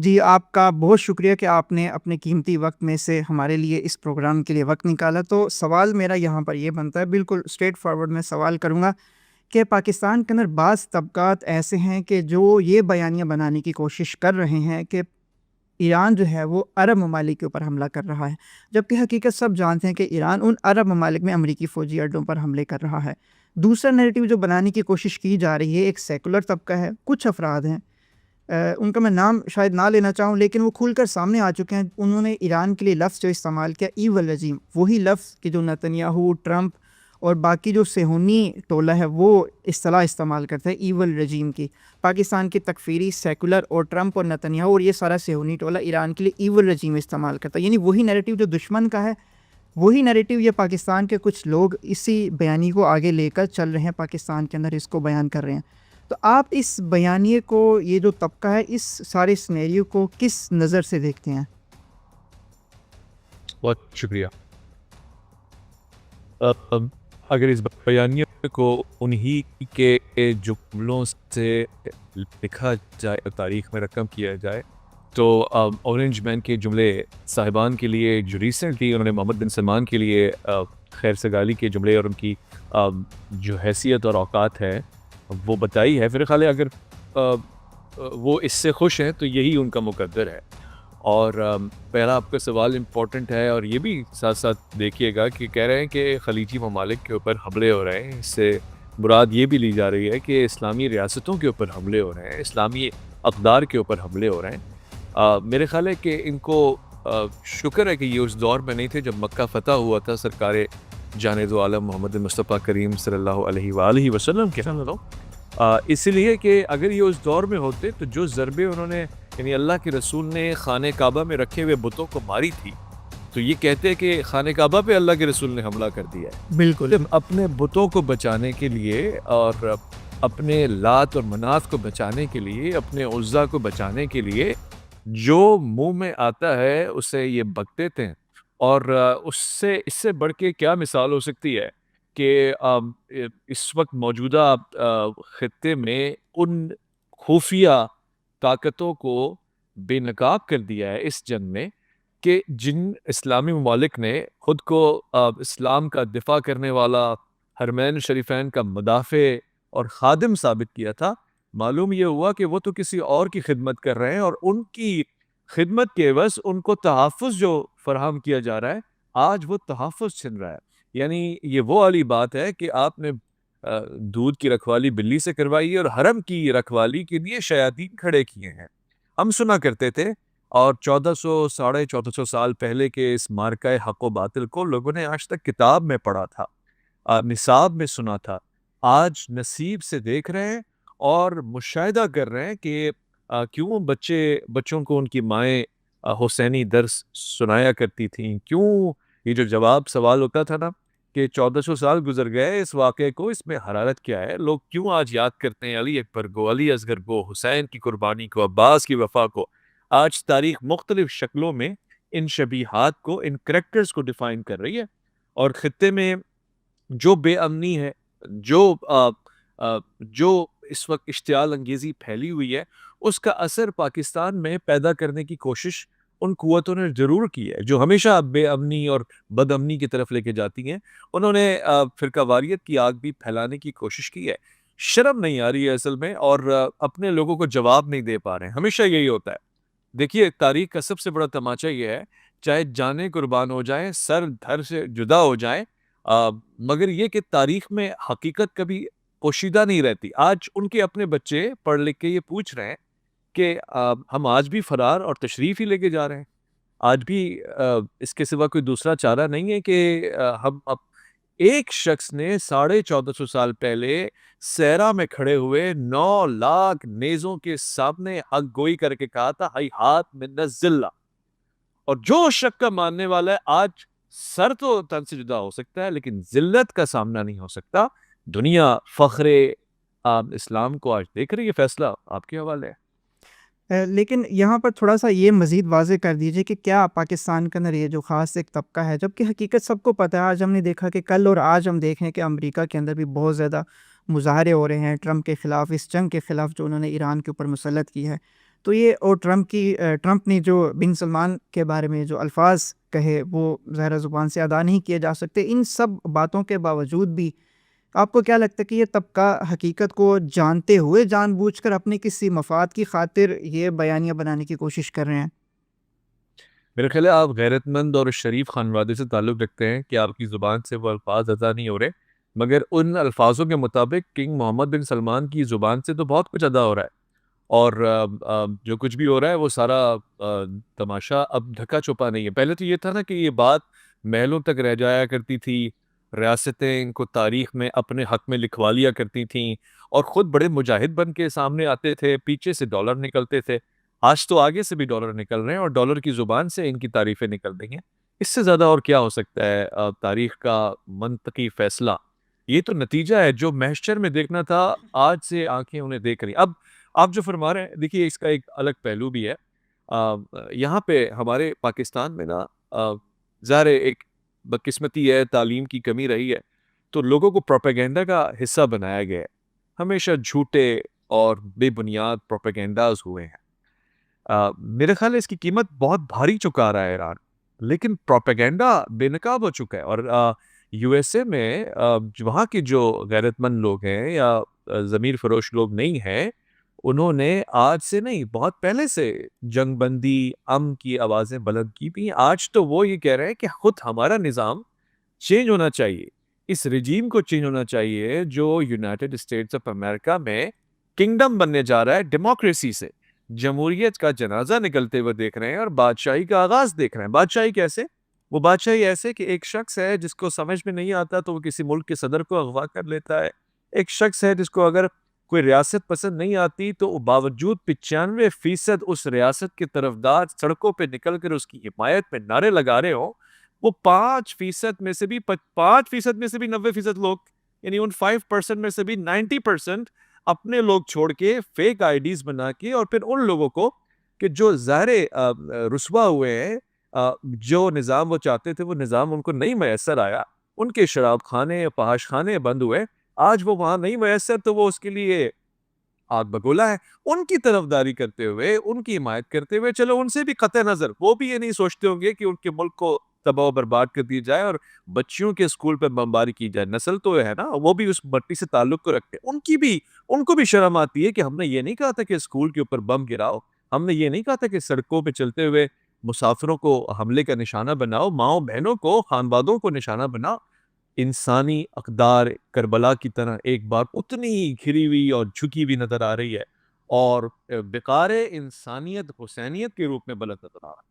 جی، آپ کا بہت شکریہ کہ آپ نے اپنے قیمتی وقت میں سے ہمارے لیے اس پروگرام کے لیے وقت نکالا۔ تو سوال میرا یہاں پر یہ بنتا ہے، بالکل اسٹریٹ فارورڈ میں سوال کروں گا کہ پاکستان کے اندر بعض طبقات ایسے ہیں کہ جو یہ بیانیہ بنانے کی کوشش کر رہے ہیں کہ ایران جو ہے وہ عرب ممالک کے اوپر حملہ کر رہا ہے، جبکہ حقیقت سب جانتے ہیں کہ ایران ان عرب ممالک میں امریکی فوجی اڈوں پر حملے کر رہا ہے۔ دوسرا نیریٹو جو بنانے کی کوشش کی جا رہی ہے، ایک سیکولر طبقہ ہے، کچھ افراد ہیں، ان کا میں نام شاید نہ لینا چاہوں لیکن وہ کھل کر سامنے آ چکے ہیں۔ انہوں نے ایران کے لیے لفظ جو استعمال کیا، ایول رجیم، وہی لفظ کہ جو نتنیاہو، ٹرمپ اور باقی جو صہیونی ٹولہ ہے وہ اصطلاح استعمال کرتا ہے ایول رجیم کی۔ پاکستان کی تکفیری، سیکولر اور ٹرمپ اور نتنیاہو اور یہ سارا صہیونی ٹولہ ایران کے لیے ایول رجیم استعمال کرتا ہے، یعنی وہی نیریٹو جو دشمن کا ہے، وہی نیریٹو یہ پاکستان کے کچھ لوگ اسی بیانی کو آگے لے کر چل رہے ہیں، پاکستان کے اندر اس کو بیان کر رہے ہیں۔ تو آپ اس بیانیے کو، یہ جو طبقہ ہے، اس سارے سنیریو کو کس نظر سے دیکھتے ہیں؟ بہت شکریہ۔ اگر اس بیانیے کو انہی کے جملوں سے لکھا جائے، تاریخ میں رقم کیا جائے، تو اورنج مین کے جملے صاحبان کے لیے جو ریسنٹلی انہوں نے محمد بن سلمان کے لیے خیر سگالی کے جملے اور ان کی جو حیثیت اور اوقات ہے وہ بتائی ہے، میرے خیال ہے اگر وہ اس سے خوش ہیں تو یہی ان کا مقدر ہے۔ اور پہلا آپ کا سوال امپورٹنٹ ہے، اور یہ بھی ساتھ ساتھ دیکھیے گا کہ کہہ رہے ہیں کہ خلیجی ممالک کے اوپر حملے ہو رہے ہیں، اس سے مراد یہ بھی لی جا رہی ہے کہ اسلامی ریاستوں کے اوپر حملے ہو رہے ہیں، اسلامی اقدار کے اوپر حملے ہو رہے ہیں۔ میرے خیال ہے کہ ان کو شکر ہے کہ یہ اس دور میں نہیں تھے جب مکہ فتح ہوا تھا سرکار جانے دو عالم محمد مصطفیٰ کریم صلی اللہ علیہ وآلہ وسلم کے، اسی لیے کہ اگر یہ اس دور میں ہوتے تو جو ضربے انہوں نے، یعنی اللہ کے رسول نے خانہ کعبہ میں رکھے ہوئے بتوں کو ماری تھی، تو یہ کہتے کہ خانہ کعبہ پہ اللہ کے رسول نے حملہ کر دیا ہے۔ بالکل اپنے بتوں کو بچانے کے لیے اور اپنے لات اور منات کو بچانے کے لیے، اپنے عزا کو بچانے کے لیے جو منہ میں آتا ہے اسے یہ بکتے تھے۔ اور اس سے بڑھ کے کیا مثال ہو سکتی ہے کہ اس وقت موجودہ خطے میں ان خفیہ طاقتوں کو بے نقاب کر دیا ہے اس جنگ میں، کہ جن اسلامی ممالک نے خود کو اسلام کا دفاع کرنے والا، حرمین شریفین کا مدافع اور خادم ثابت کیا تھا، معلوم یہ ہوا کہ وہ تو کسی اور کی خدمت کر رہے ہیں، اور ان کی خدمت کے عوض ان کو تحفظ جو فراہم کیا جا رہا ہے، آج وہ تحفظ چھن رہا ہے۔ یعنی یہ وہ والی بات ہے کہ آپ نے دودھ کی رکھوالی بلی سے کروائی ہے اور حرم کی رکھوالی کے لیے شیاطین کھڑے کیے ہیں۔ ہم سنا کرتے تھے، اور 1400 سال پہلے کے اس مارکہ حق و باطل کو لوگوں نے آج تک کتاب میں پڑھا تھا، نصاب میں سنا تھا، آج نصیب سے دیکھ رہے ہیں اور مشاہدہ کر رہے ہیں کہ کیوں بچوں کو ان کی مائیں حسینی درس سنایا کرتی تھیں، کیوں یہ جو جواب سوال ہوتا تھا نا کہ 1400 سال گزر گئے اس واقعے کو، اس میں حرارت کیا ہے، لوگ کیوں آج یاد کرتے ہیں علی اکبر کو، علی اصغر کو، حسین کی قربانی کو، عباس کی وفا کو۔ آج تاریخ مختلف شکلوں میں ان شبیہات کو، ان کریکٹرز کو ڈیفائن کر رہی ہے، اور خطے میں جو بے امنی ہے، جو اس وقت اشتعال انگیزی پھیلی ہوئی ہے، اس کا اثر پاکستان میں پیدا کرنے کی کوشش ان قوتوں نے ضرور کی ہے جو ہمیشہ بے امنی اور بد امنی کی طرف لے کے جاتی ہیں۔ انہوں نے فرقہ واریت کی آگ بھی پھیلانے کی کوشش کی ہے۔ شرم نہیں آ رہی ہے اصل میں، اور اپنے لوگوں کو جواب نہیں دے پا رہے ہیں۔ ہمیشہ یہی ہوتا ہے۔ دیکھیے، تاریخ کا سب سے بڑا تماچا یہ ہے، چاہے جانیں قربان ہو جائیں، سر دھر سے جدا ہو جائیں، مگر یہ کہ تاریخ میں حقیقت کبھی پوشیدہ نہیں رہتی۔ آج ان کے اپنے بچے پڑھ لکھ کے یہ پوچھ رہے ہیں کہ ہم آج بھی فرار اور تشریف ہی لے کے جا رہے ہیں، آج بھی اس کے سوا کوئی دوسرا چارہ نہیں ہے کہ ہم اب ایک شخص نے 1450 سال پہلے صحرا میں کھڑے ہوئے 9 لاکھ نیزوں کے سامنے حق گوئی کر کے کہا تھا ہی ہاتھ من الذلہ، اور جو شک کا ماننے والا ہے آج سر تو تن سے جدا ہو سکتا ہے لیکن ذلت کا سامنا نہیں ہو سکتا۔ دنیا فخر اسلام کو آج دیکھ رہی ہے۔ فیصلہ آپ کے حوالے ہے۔ لیکن یہاں پر تھوڑا سا یہ مزید واضح کر دیجئے کہ کیا پاکستان کے اندر یہ جو خاص ایک طبقہ ہے، جبکہ حقیقت سب کو پتہ ہے، آج ہم نے دیکھا کہ کل اور آج ہم دیکھ رہے ہیں کہ امریکہ کے اندر بھی بہت زیادہ مظاہرے ہو رہے ہیں ٹرمپ کے خلاف، اس جنگ کے خلاف جو انہوں نے ایران کے اوپر مسلط کی ہے۔ تو یہ اور ٹرمپ نے جو بن سلمان کے بارے میں جو الفاظ کہے وہ ظاہر زبان سے ادا نہیں کیے جا سکتے. ان سب باتوں کے باوجود بھی آپ کو کیا لگتا ہے کہ یہ طبقہ حقیقت کو جانتے ہوئے جان بوجھ کر اپنے کسی مفاد کی خاطر یہ بیانیہ بنانے کی کوشش کر رہے ہیں؟ میرے خیال ہے آپ غیرت مند اور شریف خانوادے سے تعلق رکھتے ہیں کہ آپ کی زبان سے وہ الفاظ ادا نہیں ہو رہے، مگر ان الفاظوں کے مطابق کنگ محمد بن سلمان کی زبان سے تو بہت کچھ ادا ہو رہا ہے. اور جو کچھ بھی ہو رہا ہے وہ سارا تماشا اب ڈھکا چھپا نہیں ہے. پہلے تو یہ تھا نا کہ یہ بات محلوں تک رہ جایا کرتی تھی، ریاستیں ان کو تاریخ میں اپنے حق میں لکھوا لیا کرتی تھیں اور خود بڑے مجاہد بن کے سامنے آتے تھے، پیچھے سے ڈالر نکلتے تھے. آج تو آگے سے بھی ڈالر نکل رہے ہیں اور ڈالر کی زبان سے ان کی تعریفیں نکل رہی ہیں. اس سے زیادہ اور کیا ہو سکتا ہے تاریخ کا منطقی فیصلہ؟ یہ تو نتیجہ ہے جو محشر میں دیکھنا تھا، آج سے آنکھیں انہیں دیکھ رہی. اب آپ جو فرما رہے ہیں دیکھیے اس کا ایک الگ پہلو بھی ہے. یہاں پہ ہمارے پاکستان میں نا ظاہر ایک بدقسمتی ہے، تعلیم کی کمی رہی ہے تو لوگوں کو پروپیگنڈا کا حصہ بنایا گیا ہے. ہمیشہ جھوٹے اور بے بنیاد پروپیگنڈاز ہوئے ہیں. میرے خیال ہے اس کی قیمت بہت بھاری چکا رہا ہے ایران، لیکن پروپیگنڈا بے نقاب ہو چکا ہے. اور یو ایس اے میں وہاں کے جو غیرت مند لوگ ہیں یا ضمیر فروش لوگ نہیں ہیں، انہوں نے آج سے نہیں بہت پہلے سے جنگ بندی امن کی آوازیں بلند کی بھی. آج تو وہ یہ کہہ رہے ہیں کہ خود ہمارا نظام چینج ہونا چاہیے، اس رجیم کو چینج ہونا چاہیے جو یونائٹڈ اسٹیٹس آف امریکہ میں کنگڈم بننے جا رہا ہے. ڈیموکریسی سے جمہوریت کا جنازہ نکلتے ہوئے دیکھ رہے ہیں اور بادشاہی کا آغاز دیکھ رہے ہیں. بادشاہی کیسے؟ وہ بادشاہی ایسے کہ ایک شخص ہے جس کو سمجھ میں نہیں آتا تو وہ کسی ملک کے صدر کو اغوا کر لیتا ہے. ایک شخص ہے جس کو اگر کوئی ریاست پسند نہیں آتی تو باوجود 95% اس ریاست کے طرفدار سڑکوں پہ نکل کر اس کی حمایت میں نعرے لگا رہے ہوں، وہ 5% میں سے بھی 5% میں سے بھی 90% لوگ، یعنی ان 5% میں سے بھی 90% اپنے لوگ چھوڑ کے فیک آئی ڈیز بنا کے اور پھر ان لوگوں کو کہ جو ظاہر رسوا ہوئے ہیں، جو نظام وہ چاہتے تھے وہ نظام ان کو نہیں میسر آیا، ان کے شراب خانے فحش خانے بند ہوئے، آج وہ وہاں نہیں میسر تو وہ اس کے لیے آگ بگولا ہے. ان کی طرفداری کرتے ہوئے ان کی حمایت کرتے ہوئے چلو ان سے بھی قطع نظر وہ بھی یہ نہیں سوچتے ہوں گے کہ ان کے ملک کو تباہ و برباد کر دی جائے اور بچیوں کے اسکول پہ بمباری کی جائے. نسل تو ہے نا، وہ بھی اس مٹی سے تعلق کو رکھتے ہیں. ان کو بھی شرم آتی ہے کہ ہم نے یہ نہیں کہا تھا کہ اسکول کے اوپر بم گراؤ، ہم نے یہ نہیں کہا تھا کہ سڑکوں پہ چلتے ہوئے مسافروں کو حملے کا نشانہ بناؤ، ماؤں بہنوں کو خانوادوں کو نشانہ بناؤ. انسانی اقدار کربلا کی طرح ایک بار اتنی ہی گھری ہوئی اور جھکی ہوئی نظر آ رہی ہے اور بقار انسانیت حسینیت کے روپ میں بلند نظر آ رہا ہے.